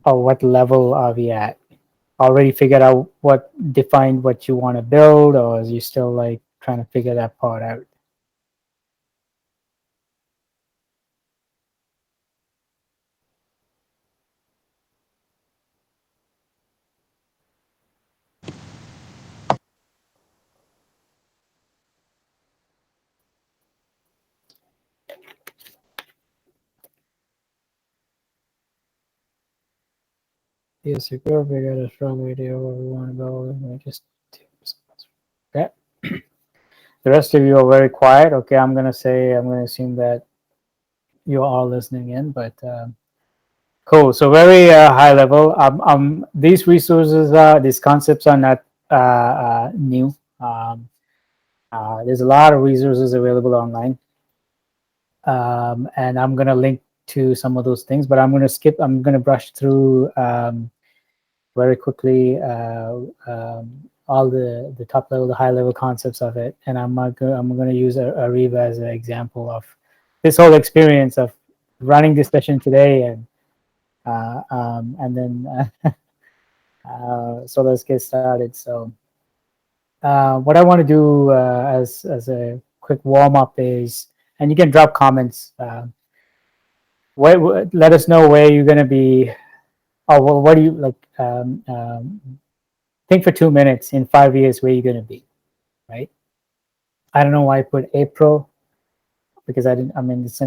or what level are we at? Already figured out what defined what you want to build, or is you still like trying to figure that part out? Yes, you go figure out a strong idea where we want to go, and we just okay. The rest of you are very quiet. Okay, I'm gonna assume that you are all listening in, but cool. So very high level. These resources, these concepts are not new. Um, there's a lot of resources available online, and I'm gonna link to some of those things, but I'm gonna skip. I'm gonna brush through very quickly all the top level, the high level concepts of it, and I'm gonna use Ariba as an example of this whole experience of running this session today, and then so let's get started. So what I want to do as a quick warm up is, and you can drop comments. Let us know where you're gonna be. Oh, well, what do you like? Think for 2 minutes in 5 years where you're gonna be, right? I don't know why I put April because I didn't. I mean, it's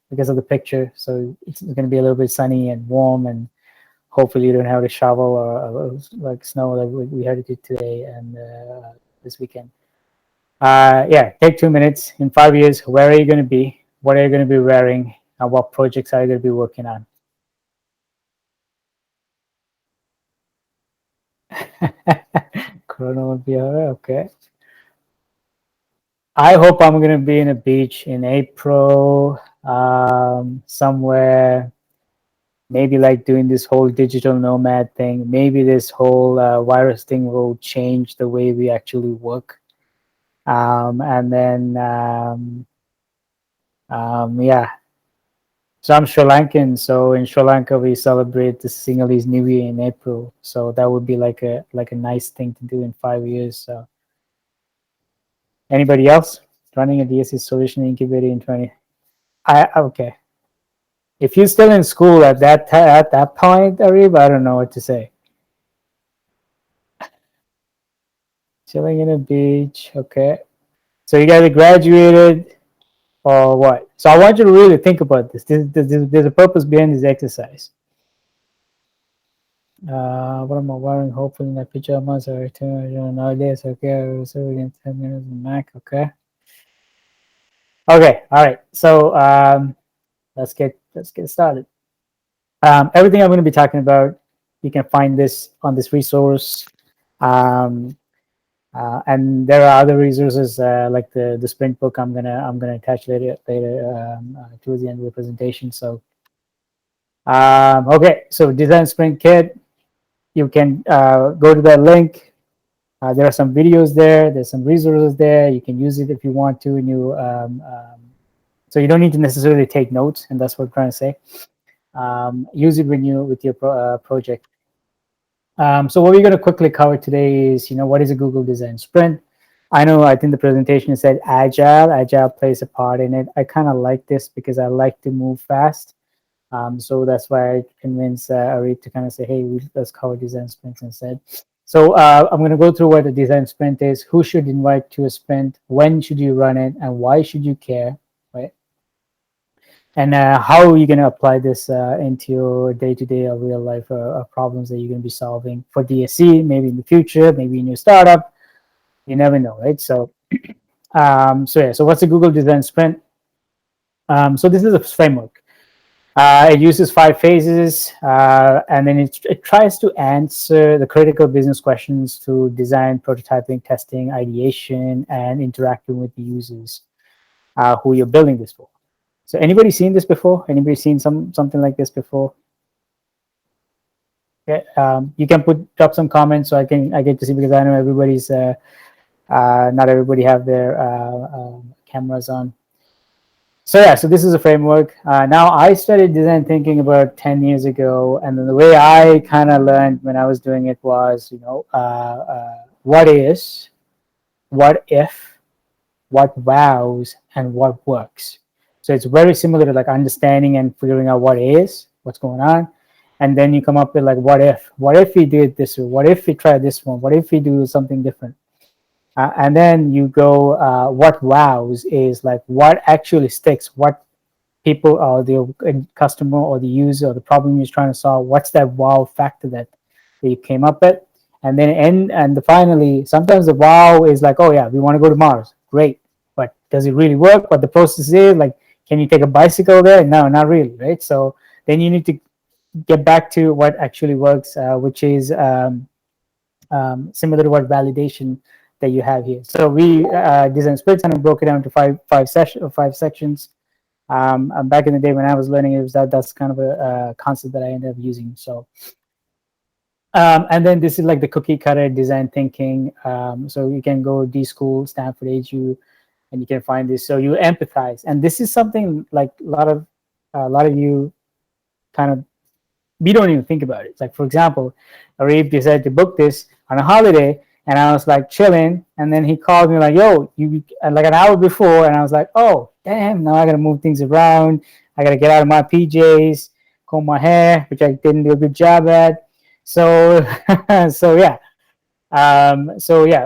because of the picture, so it's gonna be a little bit sunny and warm, and hopefully you don't have to shovel or like snow like we had to do today and this weekend. Yeah, take 2 minutes. In 5 years, where are you going to be? What are you going to be wearing? And what projects are you going to be working on? Corona would be alright. Okay. I hope I'm going to be in a beach in April, somewhere. Maybe like doing this whole digital nomad thing. Maybe this whole virus thing will change the way we actually work. And then yeah, so I'm Sri Lankan. So in Sri Lanka we celebrate the Sinhalese New Year in April. So that would be like a nice thing to do in 5 years. So anybody else running a DSC solution incubator in 20? I okay. If you're still in school at that point, Arif, I don't know what to say. Chilling in a beach, okay. So you guys graduated or what? So I want you to really think about this. There's a purpose behind this exercise. What am I wearing? Hopefully, my pajamas are nowadays. Okay, so within 10 minutes in Mac. Okay. Okay. All right. So let's get started. Everything I'm going to be talking about, you can find this on this resource, um, and there are other resources like the sprint book. I'm gonna attach later towards the end of the presentation. So okay. So design sprint kit. You can go to that link. There are some videos there. There's some resources there. You can use it if you want to. And so you don't need to necessarily take notes, and that's what I'm trying to say. Use it when you with your project. So what we're going to quickly cover today is, what is a Google Design Sprint? I think the presentation said Agile. Agile plays a part in it. I kind of like this because I like to move fast. So that's why I convinced Ari to kind of say, hey, let's cover design sprints instead. So I'm going to go through what a design sprint is, who should invite to a sprint, when should you run it, and why should you care, right? And how are you going to apply this into your day-to-day or real-life problems that you're going to be solving for DSC, maybe in the future, maybe in your startup. You never know, right? So, so what's a Google Design Sprint? So this is a framework. It uses 5 phases, and then it tries to answer the critical business questions through design, prototyping, testing, ideation, and interacting with the users who you're building this for. So anybody seen this before? Anybody seen something like this before? Okay, you can drop some comments so I get to see, because I know everybody's not everybody have their cameras on. So yeah, so this is a framework. Now I started design thinking about 10 years ago, and then the way I kind of learned when I was doing it was, what is, what if, what wows, and what works. So it's very similar to like understanding and figuring out what is, what's going on, and then you come up with like what if we did this, or what if we try this one, what if we do something different, and then you go, what wows is like what actually sticks, what people or the customer or the user or the problem you're trying to solve, what's that wow factor that you came up with. And then finally sometimes the wow is like, oh yeah, we want to go to Mars, great, but does it really work? What the process is like, can you take a bicycle there? No, not really, right? So then you need to get back to what actually works, which is similar to what validation that you have here. So we design sprints and broke it down to five sections. Back in the day when I was learning, it was that's kind of a concept that I ended up using. So, and then this is like the cookie cutter design thinking. So you can go D School, Stanford, AGU, and you can find this. So you empathize, and this is something like a lot of you kind of, we don't even think about it. It's like, for example, Arif decided to book this on a holiday, and I was like chilling, and then he called me like, "Yo, you," like an hour before, and I was like, "Oh, damn! Now I gotta move things around. I gotta get out of my PJs, comb my hair, which I didn't do a good job at." So, so yeah,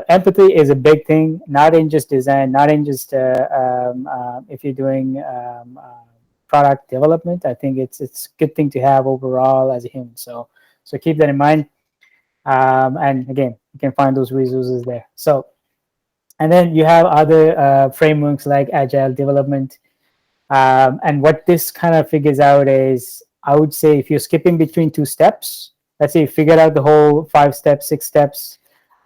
empathy is a big thing, not in just design, not in just if you're doing product development. I think it's a good thing to have overall as a human. So keep that in mind. And again, you can find those resources there. So, and then you have other frameworks like agile development. And what this kind of figures out is, I would say, if you're skipping between two steps, let's say you figured out the whole 5 steps, 6 steps,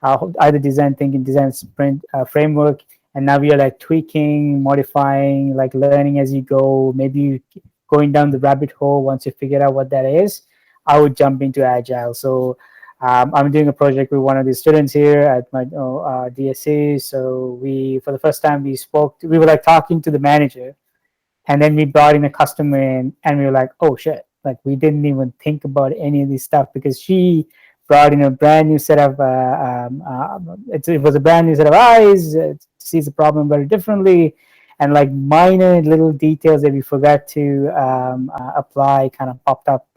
either design thinking, design sprint framework, and now you're like tweaking, modifying, like learning as you go, maybe going down the rabbit hole once you figure out what that is, I would jump into agile. So I'm doing a project with one of the students here at my DSA. So for the first time, we were like talking to the manager, and then we brought in a customer in, and we were like, oh shit, like we didn't even think about any of this stuff, because she brought in a brand new set of it was a brand new set of eyes, sees the problem very differently, and like minor little details that we forgot to apply kind of popped up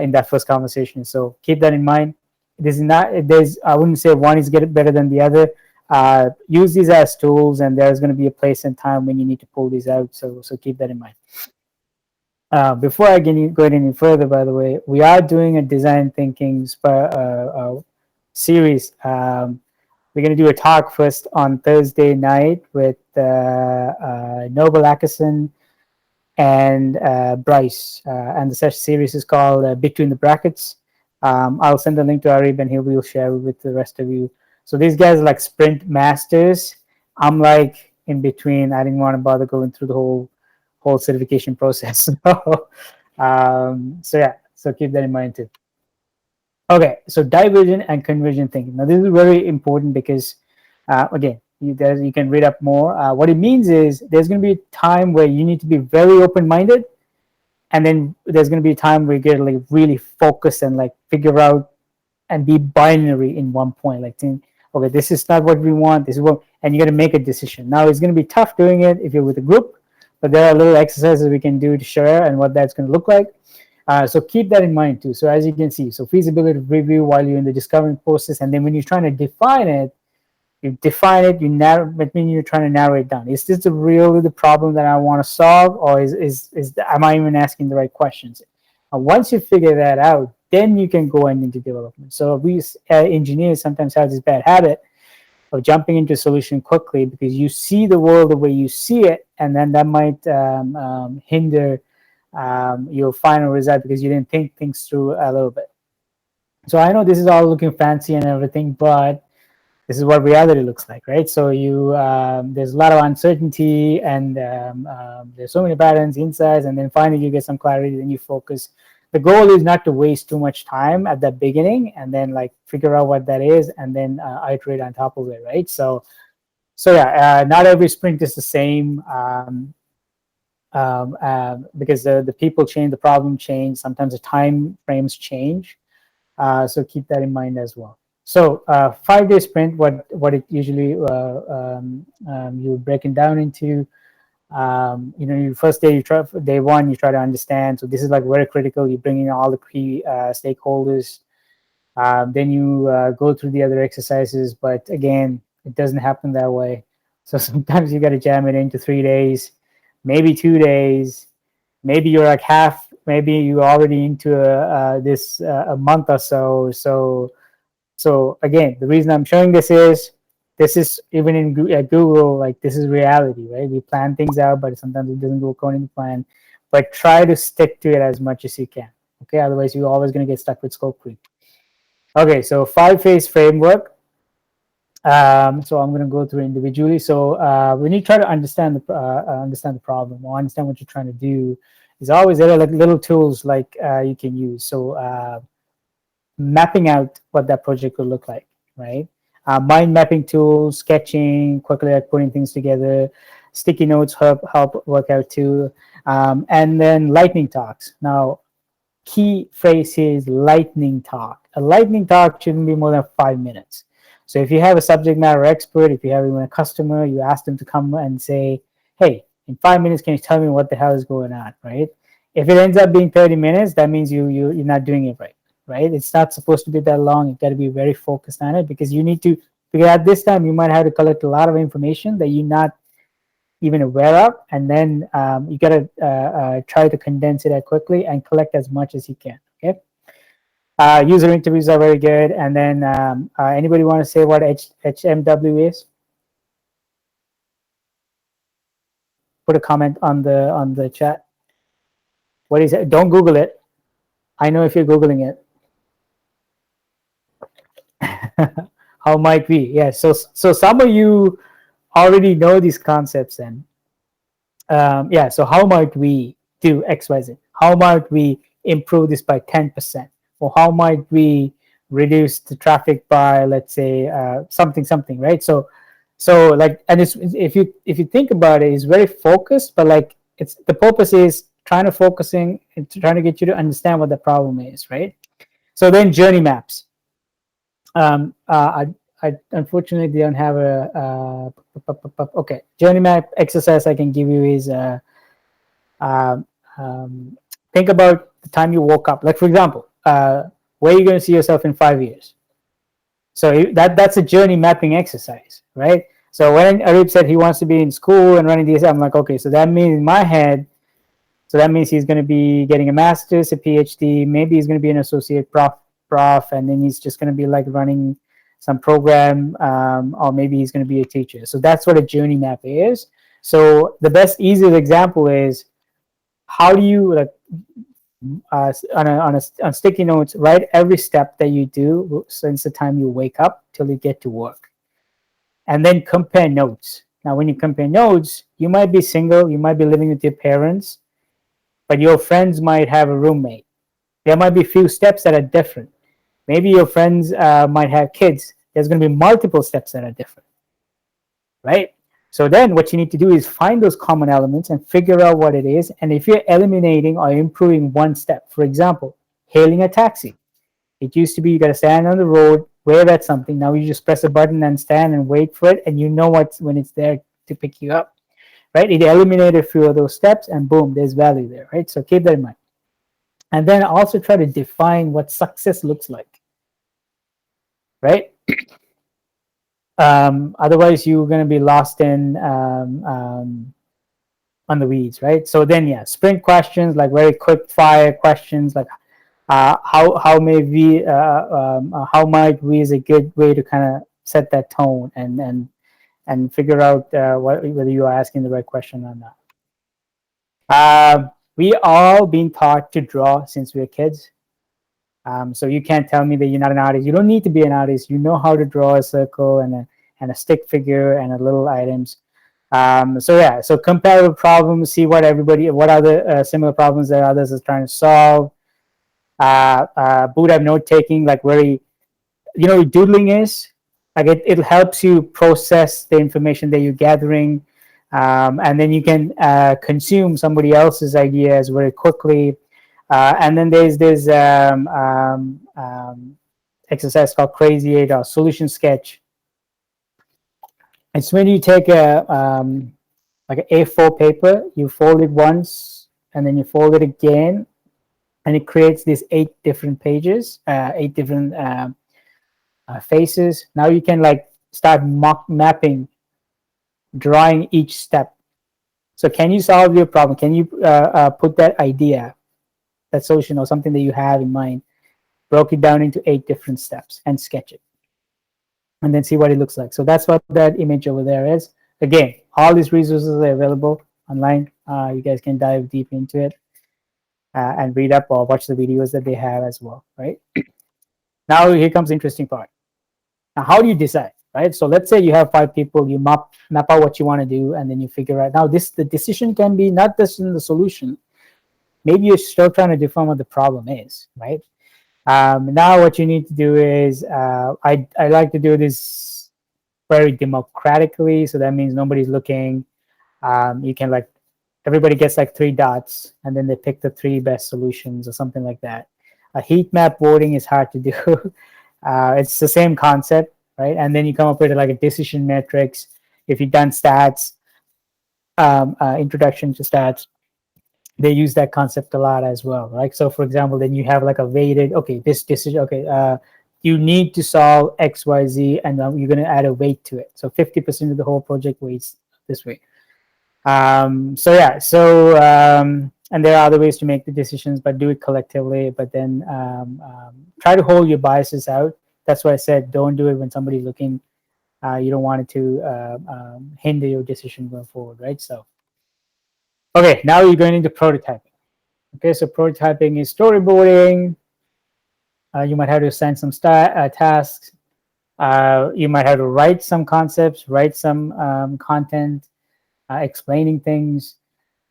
in that first conversation. So keep that in mind. This is not there's I wouldn't say one is get better than the other. Use these as tools, and there's going to be a place and time when you need to pull these out. So keep that in mind. Before I go any further, by the way, we are doing a design thinking series. We're going to do a talk first on Thursday night with Noble Ackerson and Bryce, and the session series is called Between the Brackets. I'll send the link to Arib, and he will share it with the rest of you. So these guys are like sprint masters. I'm like in between. I didn't want to bother going through the whole certification process. So yeah, so keep that in mind too. Okay, so divergent and convergent thinking. Now this is very important because again, you can read up more. What it means is there's going to be a time where you need to be very open-minded, and then there's going to be a time where you get like really focused and like figure out and be binary in one point, like think, okay, this is not what we want, this is what, and you got to make a decision. Now it's going to be tough doing it if you're with a group, but there are little exercises we can do to share and what that's going to look like. So keep that in mind too. So as you can see, so feasibility review while you're in the discovering process, and then when you're trying to define it, you narrow, that means you're trying to narrow it down. Is this really the problem that I want to solve, or am I even asking the right questions? Once you figure that out, then you can go into development. So we engineers sometimes have this bad habit of jumping into a solution quickly because you see the world the way you see it, and then that might hinder your final result because you didn't think things through a little bit. So I know this is all looking fancy and everything, but this is what reality looks like, right? So there's a lot of uncertainty, and there's so many patterns, insights, and then finally you get some clarity, then you focus. The goal is not to waste too much time at the beginning, and then like figure out what that is, and then iterate on top of it, right? So yeah, not every sprint is the same. because the people change, the problem change, sometimes the time frames change. So keep that in mind as well. So 5 day sprint, what it usually you break it down into. You first day, day one, you try to understand. So this is like very critical. You bring in all the key stakeholders. Then you go through the other exercises, but again, it doesn't happen that way. So sometimes you got to jam it into 3 days, maybe 2 days, maybe you're like half, maybe you're already into this a month or so. So again, the reason I'm showing this is even in Google, like this is reality, right? We plan things out, but sometimes it doesn't go according to plan. But try to stick to it as much as you can. Okay, otherwise you're always going to get stuck with scope creep. Okay, so 5 phase framework. So I'm going to go through individually. So when you try to understand the problem or understand what you're trying to do, is always there are like little tools like you can use. So mapping out what that project will look like, right? Mind mapping tools, sketching, quickly like putting things together, sticky notes help work out too, and then lightning talks. Now, key phrase is lightning talk. A lightning talk shouldn't be more than 5 minutes. So if you have a subject matter expert, if you have even a customer, you ask them to come and say, hey, in 5 minutes, can you tell me what the hell is going on, right? If it ends up being 30 minutes, that means you're not doing it right, right? It's not supposed to be that long. You've got to be very focused on it because you need to, because at this time, you might have to collect a lot of information that you're not even aware of, and then you got to try to condense it quickly and collect as much as you can. Okay. User interviews are very good, and then anybody want to say what HMW is? Put a comment on the chat. What is it? Don't Google it. I know if you're Googling it. How might we? Yeah. So some of you already know these concepts, and yeah. So how might we do XYZ? How might we improve this by 10%? Or how might we reduce the traffic by, let's say, something, right? So like, and it's, if you think about it, it's very focused, but like it's the purpose is trying to focusing and trying to get you to understand what the problem is, right? So then journey maps. I unfortunately don't have okay, journey map exercise I can give you is um, think about the time you woke up. Like for example, where are you going to see yourself in 5 years? So that's a journey mapping exercise, right? So when Arif said he wants to be in school and running this, I'm like, okay, so that means in my head, so that means he's going to be getting a master's, a PhD, maybe he's going to be an associate prof, and then he's just going to be like running some program, or maybe he's going to be a teacher. So that's what a journey map is. So the best, easiest example is how do you like on sticky notes write every step that you do since the time you wake up till you get to work, and then compare notes. Now when you compare notes, you might be single, you might be living with your parents, but your friends might have a roommate. There might be a few steps that are different. Maybe your friends might have kids. There's going to be multiple steps that are different, right? So then what you need to do is find those common elements and figure out what it is. And if you're eliminating or improving one step, for example, hailing a taxi. It used to be you got to stand on the road, wave at something. Now you just press a button and stand and wait for it, and you know what's when it's there to pick you up, right? It eliminated a few of those steps, and boom, there's value there, right? So keep that in mind. And then also try to define what success looks like, right? Otherwise, you're going to be lost in on the weeds, right? So then, yeah, sprint questions, like very quick fire questions, like how how might we is a good way to kind of set that tone and figure out whether you are asking the right question or not. We all been taught to draw since we were kids. So you can't tell me that you're not an artist. You don't need to be an artist. You know how to draw a circle and a stick figure and a little items. So yeah, so compare problems, see what other similar problems that others are trying to solve. Boot up note taking, like very, doodling is like it helps you process the information that you're gathering. And then you can consume somebody else's ideas very quickly. And then there's this exercise called Crazy Eight or Solution Sketch. It's when you take like an A4 paper, you fold it once, and then you fold it again, and it creates these 8 different pages, 8 different faces. Now you can like start mapping, drawing each step. So can you solve your problem? Can you put that idea, that solution, or something that you have in mind, broke it down into 8 different steps and sketch it, and then see what it looks like. So that's what that image over there is. Again, all these resources are available online. You guys can dive deep into it and read up or watch the videos that they have as well, right? Now here comes the interesting part. Now, how do you decide, right? So let's say you have 5 people, you map out what you want to do, and then you figure out. Now the decision can be not just in the solution. Maybe you're still trying to define what the problem is, right? Now what you need to do is, I like to do this very democratically. So that means nobody's looking. You can like, everybody gets like 3 dots, and then they pick the 3 best solutions or something like that. A heat map voting is hard to do. It's the same concept, right? And then you come up with like a decision matrix. If you've done stats, introduction to stats, they use that concept a lot as well, right? So for example, then you have like a weighted, okay, this decision, okay, you need to solve XYZ, and you're going to add a weight to it. So 50% of the whole project weights this way. So yeah, so and there are other ways to make the decisions, but do it collectively. But then try to hold your biases out. That's why I said don't do it when somebody's looking. You don't want it to hinder your decision going forward, right? So okay, now you're going into prototyping. Okay, so prototyping is storyboarding. You might have to assign some tasks. You might have to write some concepts, write some content, explaining things.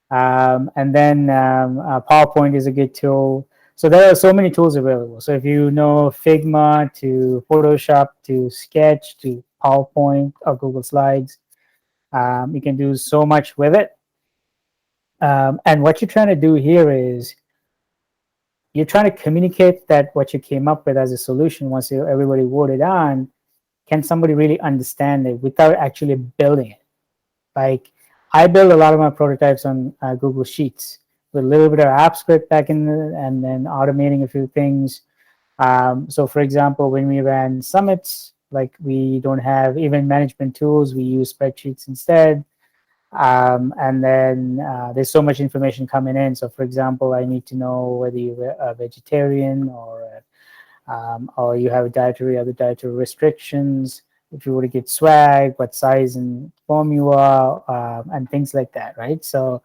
And then PowerPoint is a good tool. So there are so many tools available. So if you know Figma to Photoshop to Sketch to PowerPoint or Google Slides, you can do so much with it. And what you're trying to do here is you're trying to communicate that what you came up with as a solution, once everybody voted on, can somebody really understand it without actually building it? Like I build a lot of my prototypes on Google Sheets with a little bit of app script back in and then automating a few things. So for example, when we ran summits, like we don't have event management tools, we use spreadsheets instead. And then there's so much information coming in. So for example, I need to know whether you're a vegetarian or you have other dietary restrictions. If you were to get swag, what size and form you are, and things like that, right? So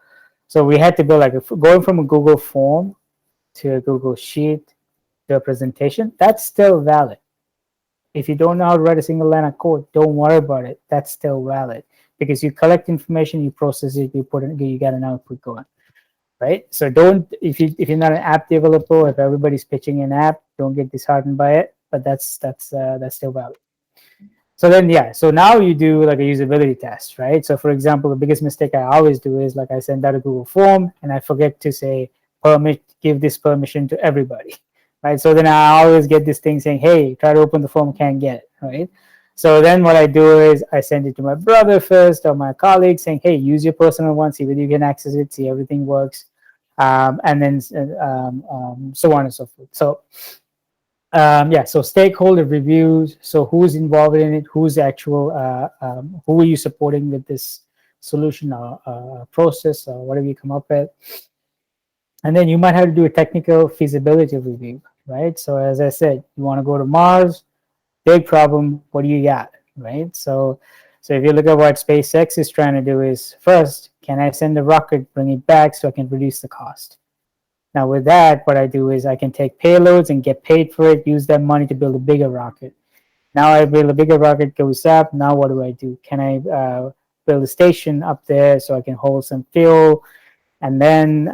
we had to go like going from a Google form to a Google Sheet to a presentation. That's still valid. If you don't know how to write a single line of code, don't worry about it. That's still valid because you collect information, you process it, you get an output going, right? So don't, if you're not an app developer, if everybody's pitching an app, don't get disheartened by it. But that's still valid. So then, yeah, so now you do like a usability test, right? So for example, the biggest mistake I always do is like I send out a Google form and I forget to say give this permission to everybody, right? So then I always get this thing saying, hey, try to open the form, can't get it, right? So then what I do is I send it to my brother first or my colleague saying, hey, use your personal one, see whether you can access it, see everything works, and then so on and so forth. So yeah, so stakeholder reviews. So who's involved in it? Who's actual? Who are you supporting with this solution or process or whatever you come up with? And then you might have to do a technical feasibility review, right? So as I said, you want to go to Mars, big problem. What do you got, right? So if you look at what SpaceX is trying to do is first, can I send a rocket, bring it back so I can reduce the cost? Now with that, what I do is I can take payloads and get paid for it, use that money to build a bigger rocket. Now I build a bigger rocket, goes up. Now what do? Can I build a station up there so I can hold some fuel? And then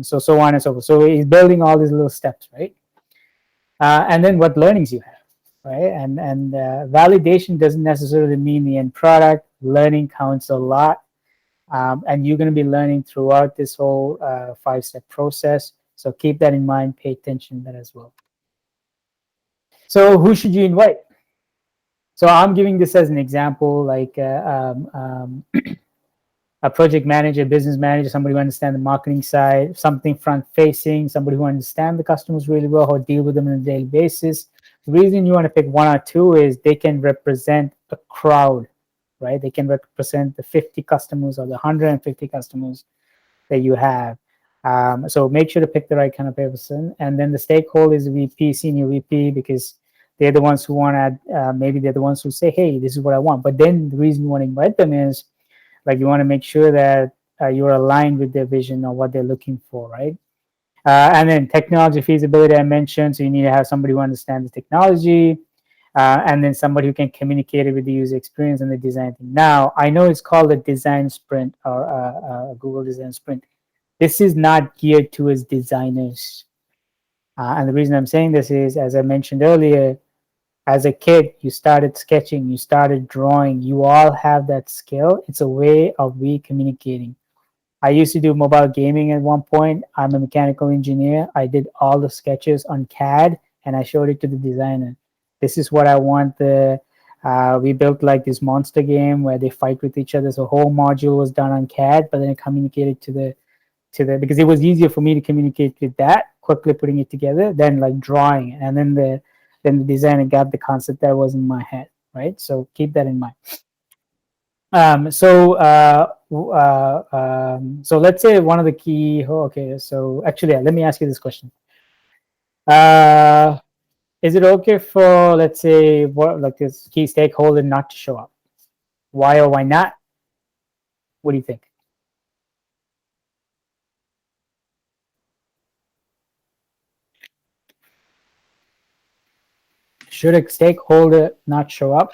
so on and so forth. So he's building all these little steps, right? And then what learnings you have, right? And validation doesn't necessarily mean the end product. Learning counts a lot. And you're going to be learning throughout this whole 5-step process. So keep that in mind. Pay attention to that as well. So who should you invite? So I'm giving this as an example, like a project manager, business manager, somebody who understands the marketing side, something front facing, somebody who understands the customers really well, or deal with them on a daily basis. The reason you want to pick one or two is they can represent a crowd, right? They can represent the 50 customers or the 150 customers that you have. So make sure to pick the right kind of person. And then the stakeholders, VP, senior VP, because they're the ones who want to, maybe they're the ones who say, hey, this is what I want. But then the reason you want to invite them is like you want to make sure that you're aligned with their vision or what they're looking for, right? And then technology feasibility I mentioned. So you need to have somebody who understands the technology, and then somebody who can communicate it with the user experience and the design thing. Now, I know it's called a design sprint or a Google design sprint. This is not geared towards designers. And the reason I'm saying this is, as I mentioned earlier, as a kid, you started sketching, you started drawing, you all have that skill. It's a way of we communicating. I used to do mobile gaming at one point. I'm a mechanical engineer. I did all the sketches on CAD and I showed it to the designer. This is what I want. We built like this monster game where they fight with each other. So the whole module was done on CAD, but then it communicated to the because it was easier for me to communicate with that, quickly putting it together, than like drawing. And then the designer got the concept that was in my head, right? So keep that in mind. So let's say one of the key. Oh, okay, so actually, let me ask you this question. Uh, is it okay for, let's say, what like this key stakeholder not to show up? Why or why not? What do you think? Should a stakeholder not show up?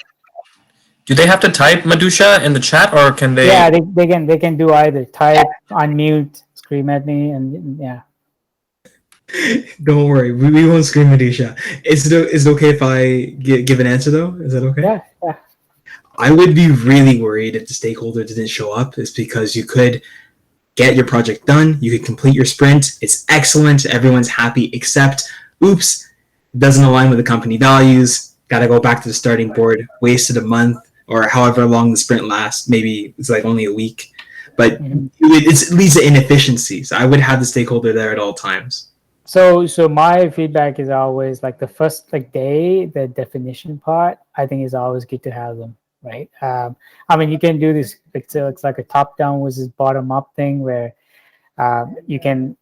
Do they have to type Madusha in the chat, or can Yeah, they? they can do either type, unmute, scream at me, and yeah, Don't worry, we won't scream Madusha. Is it okay if I give an answer though? Is that okay? yeah, yeah. I would be really worried if the stakeholder didn't show up. Is because you could get your project done, you could complete your sprint. It's excellent, everyone's happy, except, oops, doesn't align with the company values. Got to go back to the starting board. Wasted a month or however long the sprint lasts. Maybe it's like only a week, but Mhm. it leads to inefficiencies. I would have the stakeholder there at all times. So my feedback is always like the first like day, the definition part. I think is always good to have them, right? I mean, you can do this. It's like a top down versus bottom up thing where you can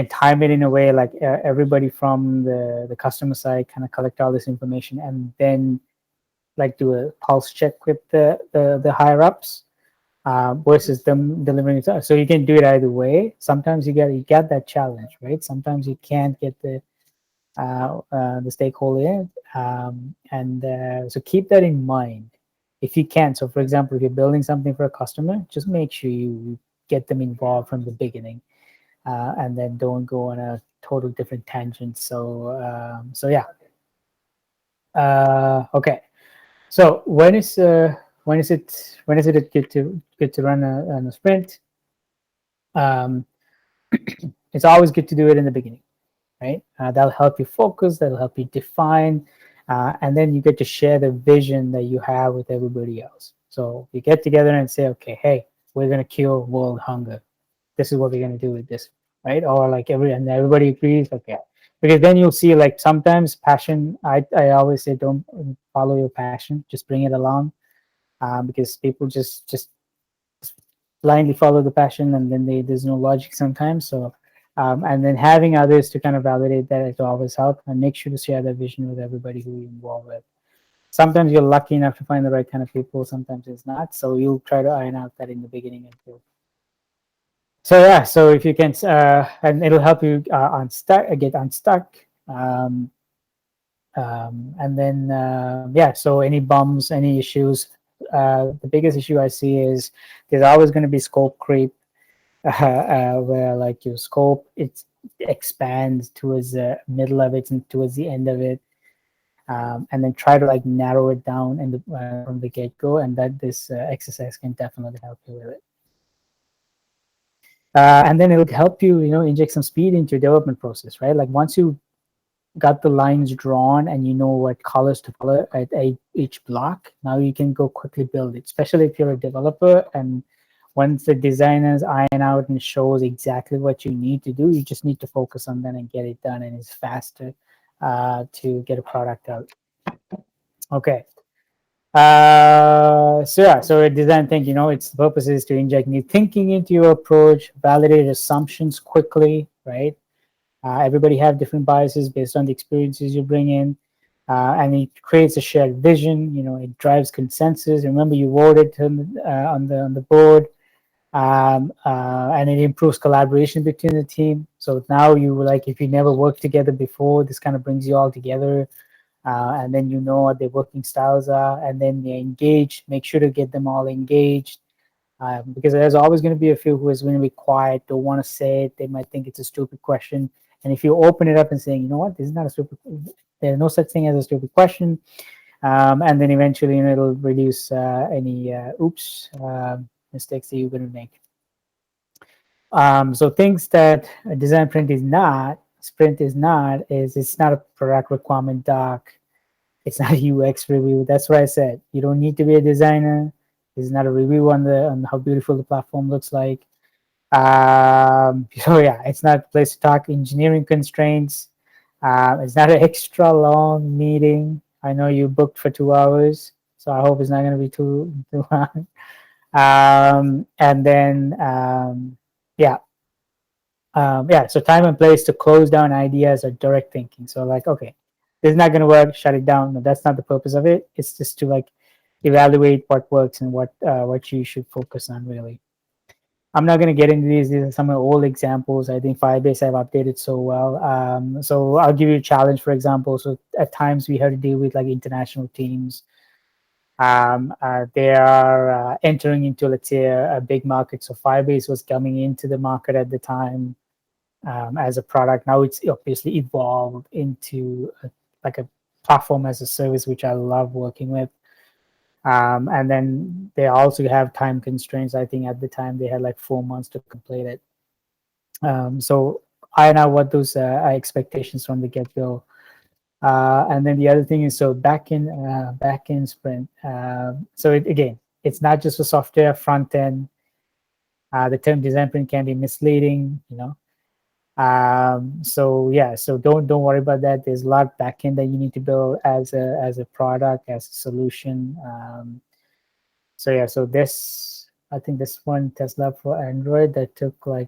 time it in a way like everybody from the customer side kind of collect all this information and then like do a pulse check with the higher ups versus them delivering it. So you can do it either way. Sometimes you get that challenge, right? Sometimes you can't get the stakeholder in, and so keep that in mind if you can. So for example, if you're building something for a customer, just make sure you get them involved from the beginning, and then don't go on a total different tangent. So yeah. Okay. So when is it good to run a sprint? Um, it's always good to do it in the beginning, right? That'll help you focus. That'll help you define, and then you get to share the vision that you have with everybody else. So you get together and say, okay, hey, we're gonna cure world hunger. This is what we're gonna do with this, right? Or like everybody agrees, okay. Because then you'll see like sometimes passion. I always say don't follow your passion. Just bring it along, because people just blindly follow the passion and then there's no logic sometimes. So and then having others to kind of validate that it always help, and make sure to share that vision with everybody who you're involved with. Sometimes you're lucky enough to find the right kind of people, sometimes it's not, so you'll try to iron out that in the beginning. So yeah, so if you can, and it'll help you get unstuck. And then yeah, so any bumps, any issues, the biggest issue I see is there's always going to be scope creep, where like your scope it expands towards the middle of it and towards the end of it, and then try to like narrow it down from the get-go, and that this exercise can definitely help you with it. And then it'll help you, inject some speed into your development process, right? Like once you got the lines drawn and you know what colors to color at each block, now you can go quickly build it, especially if you're a developer. And once the designers iron out and shows exactly what you need to do, you just need to focus on that and get it done, and it's faster to get a product out. Okay. So yeah, so a design thinking, its purpose is to inject new thinking into your approach, validate assumptions quickly, right? Everybody have different biases based on the experiences you bring in, and it creates a shared vision. It drives consensus. Remember, you voted on the board, and it improves collaboration between the team. So now if you never worked together before, this kind of brings you all together. And then you know what their working styles are, and then they engage. Make sure to get them all engaged, because there's always going to be a few who is going to be quiet, don't want to say it. They might think it's a stupid question, and if you open it up and saying, you know what, this is not a stupid. There's no such thing as a stupid question, and then eventually, it'll reduce any oops mistakes that you're going to make. So things that a design sprint is not, is it's not a product requirement doc. It's not a UX review. That's what I said. You don't need to be a designer. This is not a review on how beautiful the platform looks like. So yeah, it's not a place to talk engineering constraints. It's not an extra long meeting. I know you booked for 2 hours, so I hope it's not going to be too long. And then yeah. So time and place to close down ideas or direct thinking. So like, okay, this is not going to work, shut it down. No, that's not the purpose of it. It's just to like evaluate what works and what you should focus on, really. I'm not going to get into these. These are some of the old examples. I think Firebase have updated so well. So I'll give you a challenge, for example. So at times we have to deal with like international teams. They are entering into, let's say, a big market. So Firebase was coming into the market at the time as a product. Now it's obviously evolved into like a platform as a service, which I love working with. And then they also have time constraints. I think at the time they had like 4 months to complete it. So I know what those expectations from the get-go. And then the other thing is, so back in sprint. So again, it's not just for software front end. The term design sprint can be misleading, So yeah, so don't worry about that. There's a lot backend that you need to build as a product, as a solution. So yeah, so this, I think this one Tesla for Android that took like,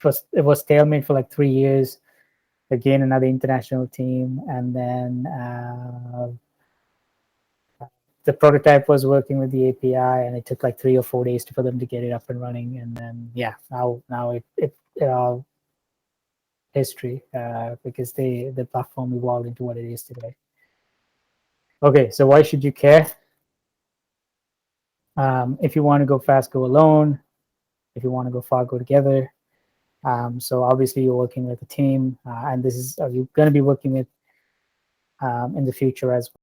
it was tailmade for like 3 years. Again, another international team, and then the prototype was working with the API, and it took like 3 or 4 days for them to get it up and running. And then yeah, now it all history, because the platform evolved into what it is today. Okay, so why should you care? If you want to go fast, go alone. If you want to go far, go together. So obviously you're working with a team, and this is you're going to be working with in the future as well.